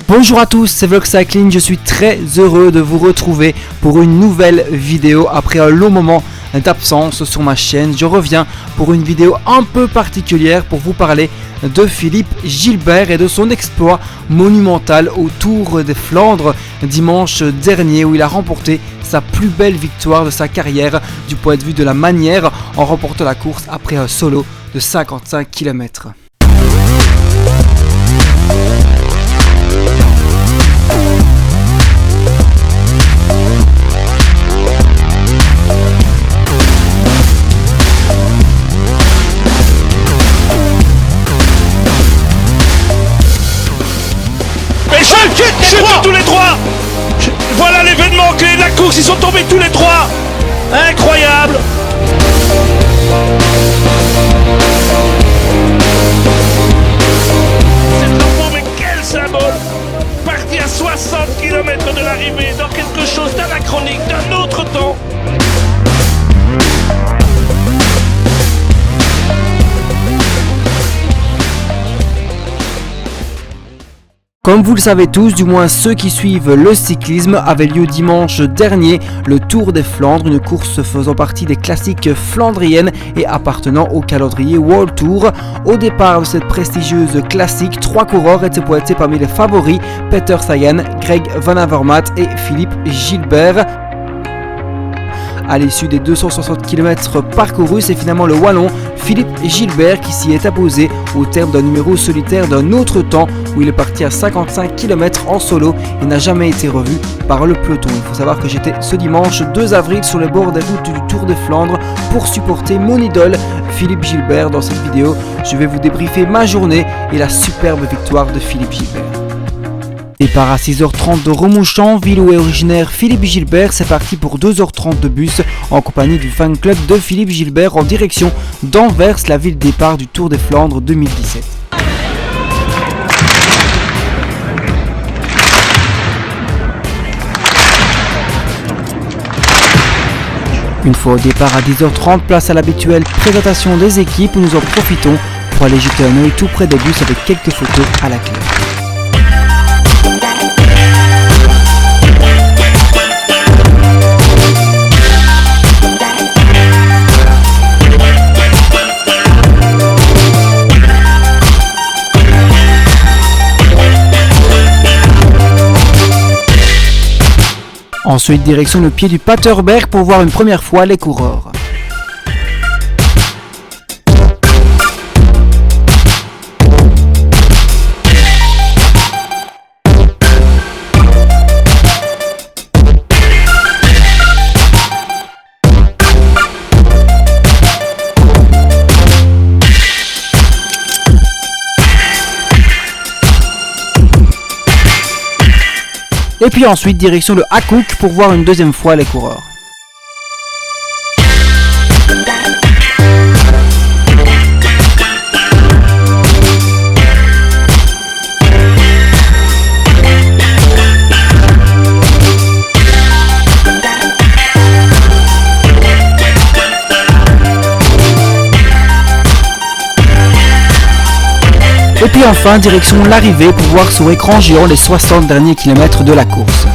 Bonjour à tous, c'est Vlog Cycling, je suis très heureux de vous retrouver pour une nouvelle vidéo après un long moment d'absence sur ma chaîne. Je reviens pour une vidéo un peu particulière pour vous parler de Philippe Gilbert et de son exploit monumental au Tour des Flandres dimanche dernier où il a remporté sa plus belle victoire de sa carrière du point de vue de la manière en remportant la course après un solo de 55 km. Chute tous les trois. Voilà l'événement clé de la course, ils sont tombés tous les trois. Incroyable. C'est drapeau, mais quel symbole. Parti à 60 km de l'arrivée dans quelque chose d'anachronique, d'un autre temps. Comme vous le savez tous, du moins ceux qui suivent le cyclisme, avait lieu dimanche dernier le Tour des Flandres, une course faisant partie des classiques flandriennes et appartenant au calendrier World Tour. Au départ de cette prestigieuse classique, 3 coureurs étaient pointés parmi les favoris, Peter Sagan, Greg Van Avermaet et Philippe Gilbert. À l'issue des 260 km parcourus, c'est finalement le Wallon Philippe Gilbert qui s'y est imposé au terme d'un numéro solitaire d'un autre temps où il est parti à 55 km en solo et n'a jamais été revu par le peloton. Il faut savoir que j'étais ce dimanche 2 avril sur les bords des routes du Tour des Flandres pour supporter mon idole Philippe Gilbert. Dans cette vidéo, je vais vous débriefer ma journée et la superbe victoire de Philippe Gilbert. Départ à 6h30 de Remouchamps, ville où est originaire Philippe Gilbert, c'est parti pour 2h30 de bus en compagnie du fan club de Philippe Gilbert en direction d'Anvers, la ville départ du Tour des Flandres 2017. Une fois au départ à 10h30, place à l'habituelle présentation des équipes où nous en profitons pour aller jeter un œil tout près des bus avec quelques photos à la clé. Ensuite, direction le pied du Paterberg pour voir une première fois les coureurs. Et puis ensuite, direction le Hakook pour voir une deuxième fois les coureurs. Et puis enfin, direction l'arrivée pour voir sur écran géant les 60 derniers kilomètres de la course.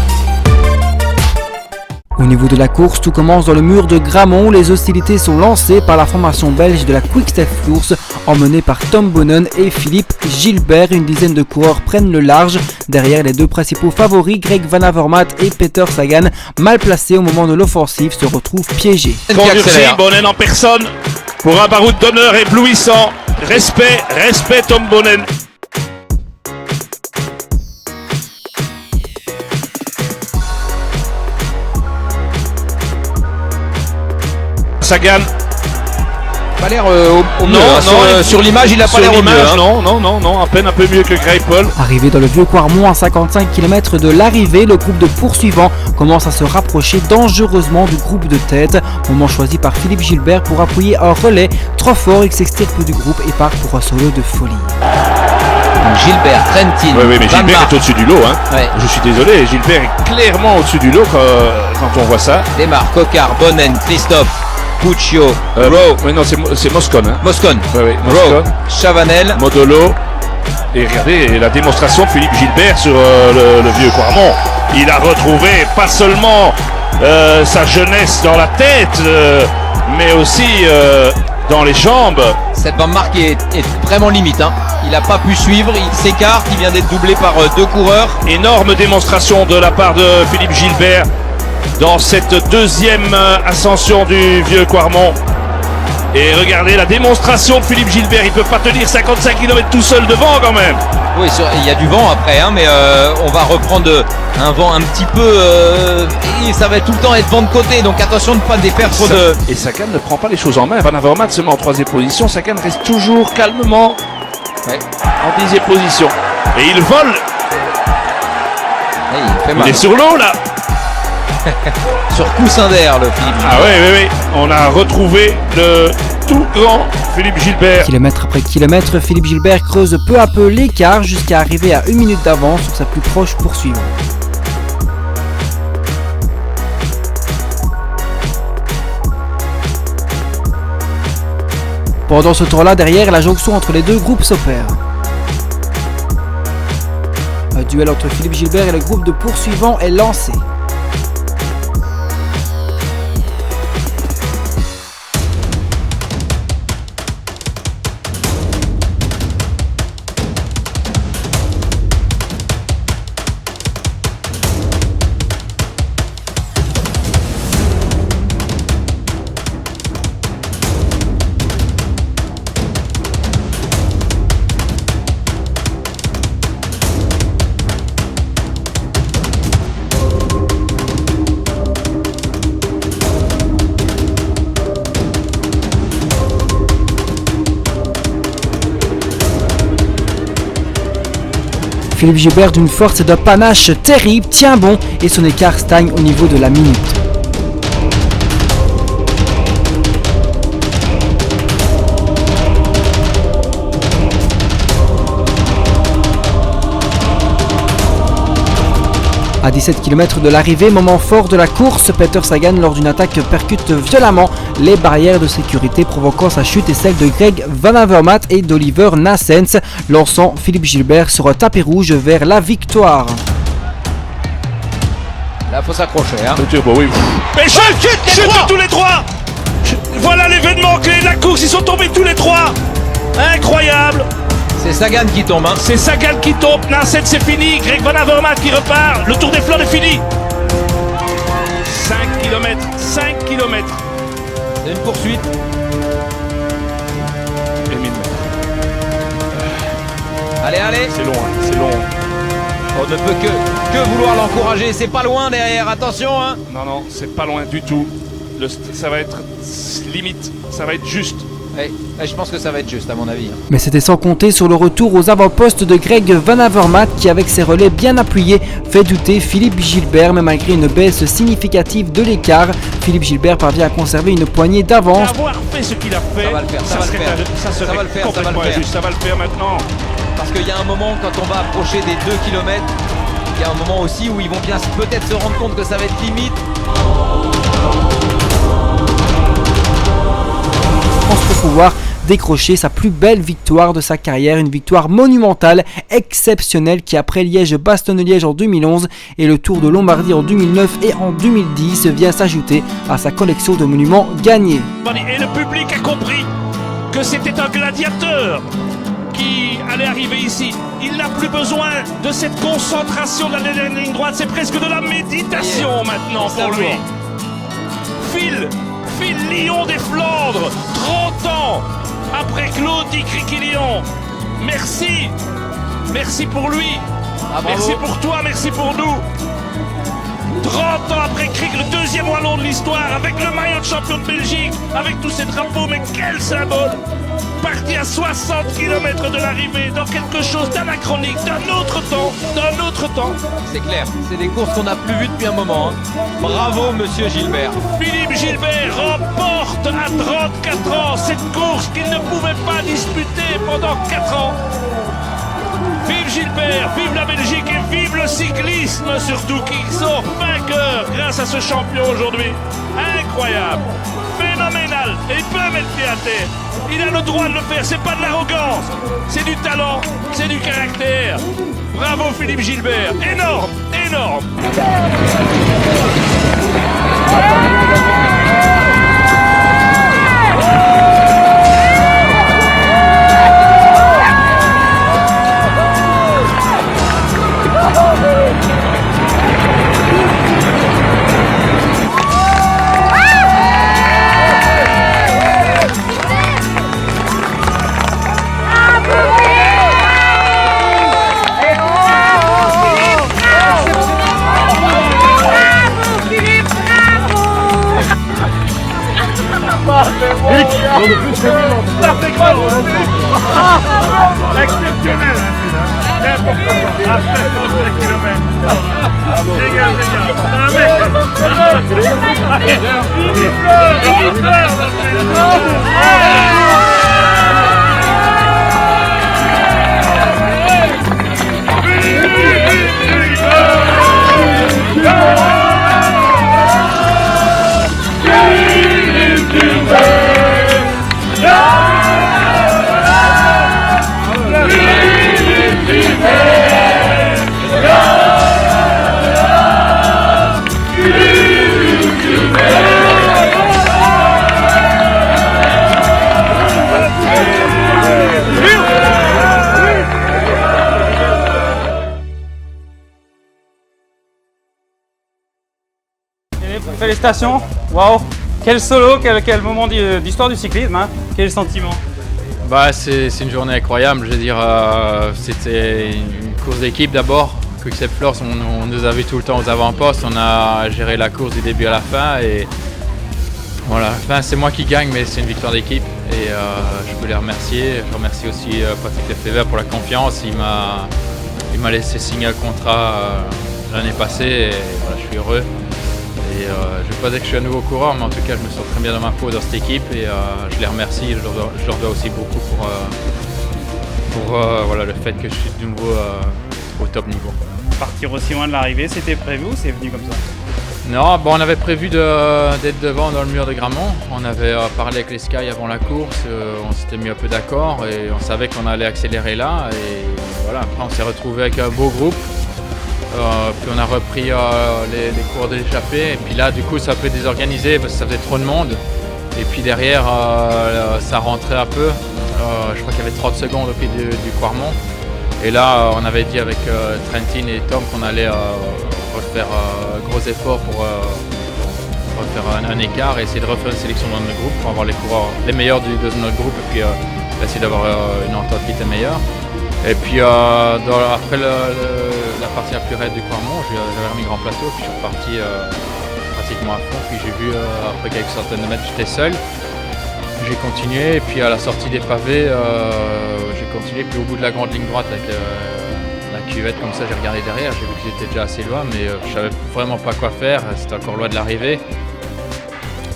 Au niveau de la course, tout commence dans le mur de Grammont où les hostilités sont lancées par la formation belge de la Quick-Step Floors emmenée par Tom Boonen et Philippe Gilbert. Une dizaine de coureurs prennent le large derrière les deux principaux favoris, Greg Van Avermaet et Peter Sagan, mal placés au moment de l'offensive, se retrouvent piégés. Condurci, Boonen en personne pour un baroud d'honneur éblouissant. Respect Tom Boonen. Sagan. Pas l'air au mieux. Sur l'image, il n'a pas l'air au mieux. Non, à peine un peu mieux que Greipel. Arrivé dans le vieux Quarmont à 55 km de l'arrivée, le groupe de poursuivants commence à se rapprocher dangereusement du groupe de tête. Moment choisi par Philippe Gilbert pour appuyer un relais trop fort, il s'extirpe du groupe et part pour un solo de folie. Gilbert, Trentin. Oui, mais Gilbert est au-dessus du lot. Hein. Ouais. Je suis désolé, Gilbert est clairement au-dessus du lot quand on voit ça. Démarre Coquard, Boonen, Christophe, Puccio, Rowe. Mais non, c'est Moscon. Hein. Moscon, Oui, Rowe, Moscon. Chavanel, Modolo. Et regardez la démonstration de Philippe Gilbert sur le vieux Quarmont. Il a retrouvé pas seulement sa jeunesse dans la tête, mais aussi dans les jambes. Cette Van Mark est vraiment limite. Hein. Il n'a pas pu suivre, il s'écarte, il vient d'être doublé par deux coureurs. Énorme démonstration de la part de Philippe Gilbert dans cette deuxième ascension du vieux Quarmont. Et regardez la démonstration de Philippe Gilbert, il ne peut pas tenir 55 km tout seul devant quand même. Oui, il y a du vent après, hein, mais on va reprendre un vent un petit peu... et ça va tout le temps être vent de côté, donc attention de ne pas défaire trop de... Et Sagan ne prend pas les choses en main. Van Avermaet se met en 3e position. Sagan reste toujours calmement en 10e position. Et il vole. Et il fait mal. Il est sur l'eau là. Sur coussin d'air, le Philippe Gilbert. Ah oui. On a retrouvé le tout grand Philippe Gilbert. Kilomètre après kilomètre, Philippe Gilbert creuse peu à peu l'écart jusqu'à arriver à 1 minute d'avance sur sa plus proche poursuivante. Pendant ce tour-là, derrière, la jonction entre les deux groupes s'opère. Un duel entre Philippe Gilbert et le groupe de poursuivants est lancé. Philippe Gilbert, d'une force et d'un panache terrible, tient bon et son écart stagne au niveau de la minute. À 17 km de l'arrivée, moment fort de la course, Peter Sagan lors d'une attaque percute violemment les barrières de sécurité provoquant sa chute et celle de Greg Van Avermaet et d'Oliver Naessens, lançant Philippe Gilbert sur un tapis rouge vers la victoire. Là, faut s'accrocher. Hein. Oui. Mais chute tous les trois. Voilà l'événement clé de la course, ils sont tombés tous les trois. Incroyable. C'est Sagan qui tombe. Hein. C'est Sagan qui tombe, Naessens c'est fini, Greg Van Avermaet qui repart, le Tour des Flandres est fini. 5 km. C'est une poursuite. Et 1000 mètres. Allez. C'est long. On ne peut que vouloir l'encourager. C'est pas loin derrière, attention. Hein. Non, c'est pas loin du tout. Ça va être limite, ça va être juste. Je pense que ça va être juste à mon avis. Mais c'était sans compter sur le retour aux avant-postes de Greg Van Avermaet qui, avec ses relais bien appuyés, fait douter Philippe Gilbert. Mais malgré une baisse significative de l'écart, Philippe Gilbert parvient à conserver une poignée d'avance. Avoir fait ce qu'il a fait, ça va le faire, ça va le faire maintenant. Parce qu'il y a un moment, quand on va approcher des 2 km, il y a un moment aussi où ils vont bien peut-être se rendre compte que ça va être limite. Pour pouvoir décrocher sa plus belle victoire de sa carrière, une victoire monumentale, exceptionnelle qui après Liège-Bastogne-Liège en 2011 et le Tour de Lombardie en 2009 et en 2010 vient s'ajouter à sa collection de monuments gagnés. Et le public a compris que c'était un gladiateur qui allait arriver ici. Il n'a plus besoin de cette concentration de la dernière ligne droite, c'est presque de la méditation maintenant pour lui. Phil Lion des Flandres, 30 ans après Claude Criquillon. Merci pour lui, merci pour toi, merci pour nous. 30 ans après Cric, le deuxième wallon de l'histoire, avec le maillot de champion de Belgique, avec tous ces drapeaux, mais quel symbole! Parti à 60 km de l'arrivée, dans quelque chose d'anachronique, d'un autre temps. C'est clair, c'est des courses qu'on n'a plus vues depuis un moment. Hein. Bravo, monsieur Gilbert. Philippe Gilbert remporte à 34 ans cette course qu'il ne pouvait pas disputer pendant 4 ans. Vive Gilbert, vive la Belgique et vive le cyclisme surtout qui sort vainqueur grâce face à ce champion aujourd'hui. Incroyable, phénoménal. Et il peut mettre pied à terre. Il a le droit de le faire, c'est pas de l'arrogance. C'est du talent, c'est du caractère. Bravo Philippe Gilbert, énorme, énorme. Exceptionnel, c'est important. À 7 km. Génial, Félicitations, waouh, quel solo, quel moment d'histoire du cyclisme, hein. Quel sentiment? C'est une journée incroyable, je veux dire, c'était une course d'équipe d'abord. Quick-Step Floors, on nous a vu tout le temps aux avant-postes, on a géré la course du début à la fin et voilà, c'est moi qui gagne mais c'est une victoire d'équipe et je peux les remercier. Je remercie aussi Patrick Lefebvre pour la confiance, il m'a laissé signer un contrat l'année passée et voilà, je suis heureux. Et je ne vais pas dire que je suis un nouveau coureur, mais en tout cas, je me sens très bien dans ma peau dans cette équipe et je les remercie. Je leur dois aussi beaucoup pour voilà, le fait que je suis de nouveau au top niveau. Partir aussi loin de l'arrivée, c'était prévu ou c'est venu comme ça? Non, on avait prévu d'être devant dans le mur de Grammont. On avait parlé avec les Sky avant la course, on s'était mis un peu d'accord et on savait qu'on allait accélérer là. Et voilà, après, on s'est retrouvé avec un beau groupe. Puis on a repris les cours de l'échappée et puis là du coup ça a un peu désorganisé parce que ça faisait trop de monde et puis derrière ça rentrait un peu, je crois qu'il y avait 30 secondes au pied du Quarmont et là on avait dit avec Trentin et Tom qu'on allait refaire un gros effort pour refaire un écart et essayer de refaire une sélection dans notre groupe pour avoir les coureurs les meilleurs de notre groupe et puis essayer d'avoir une entente qui était meilleure. Et puis après la partie la plus raide du Quarmont, j'avais remis grand plateau, puis je suis reparti pratiquement à fond. Puis j'ai vu après quelques centaines de mètres, j'étais seul. J'ai continué et puis à la sortie des pavés, j'ai continué. Puis au bout de la grande ligne droite avec la cuvette comme ça, j'ai regardé derrière. J'ai vu que j'étais déjà assez loin, mais je savais vraiment pas quoi faire. C'était encore loin de l'arrivée.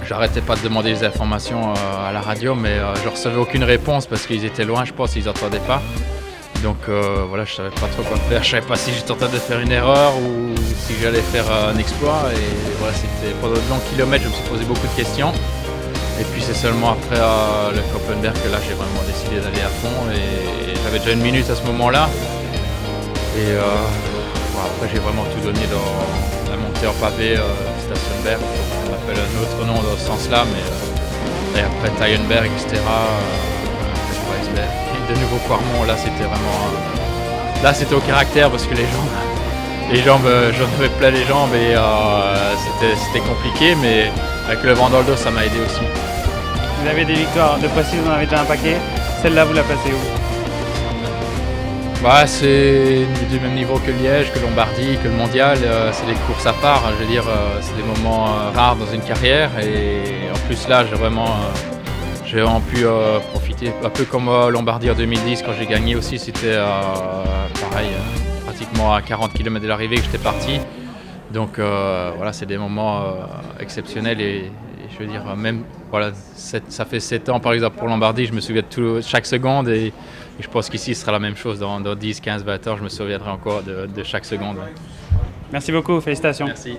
J'arrêtais pas de demander des informations à la radio, mais je recevais aucune réponse parce qu'ils étaient loin, je pense, ils n'entendaient pas. Donc voilà, je savais pas trop quoi faire, je savais pas si j'étais en train de faire une erreur ou si j'allais faire un exploit et voilà, c'était pendant de longs kilomètres, je me suis posé beaucoup de questions et puis c'est seulement après le Koppenberg que là j'ai vraiment décidé d'aller à fond et j'avais déjà une minute à ce moment-là et voilà, après j'ai vraiment tout donné dans la montée en pavé Stationberg, on appelle un autre nom dans ce sens-là, mais et après Tyenberg, etc. De nouveau Quarmont, là c'était vraiment là c'était au caractère parce que les jambes j'en avais plein les jambes et c'était compliqué, mais avec le vent dans le dos ça m'a aidé aussi. Vous avez des victoires de précis, vous en avez déjà un paquet, celle-là vous la placez où? C'est du même niveau que Liège, que Lombardie, que le mondial, c'est des courses à part, je veux dire c'est des moments rares dans une carrière et en plus là j'ai vraiment pu profiter, un peu comme Lombardie en 2010 quand j'ai gagné aussi, c'était pareil, pratiquement à 40 km de l'arrivée que j'étais parti. Donc voilà, c'est des moments exceptionnels et je veux dire, même voilà, ça fait 7 ans par exemple pour Lombardie, je me souviens de chaque seconde et je pense qu'ici ce sera la même chose dans 10, 15, 20 ans, je me souviendrai encore de chaque seconde. Merci beaucoup, félicitations. Merci.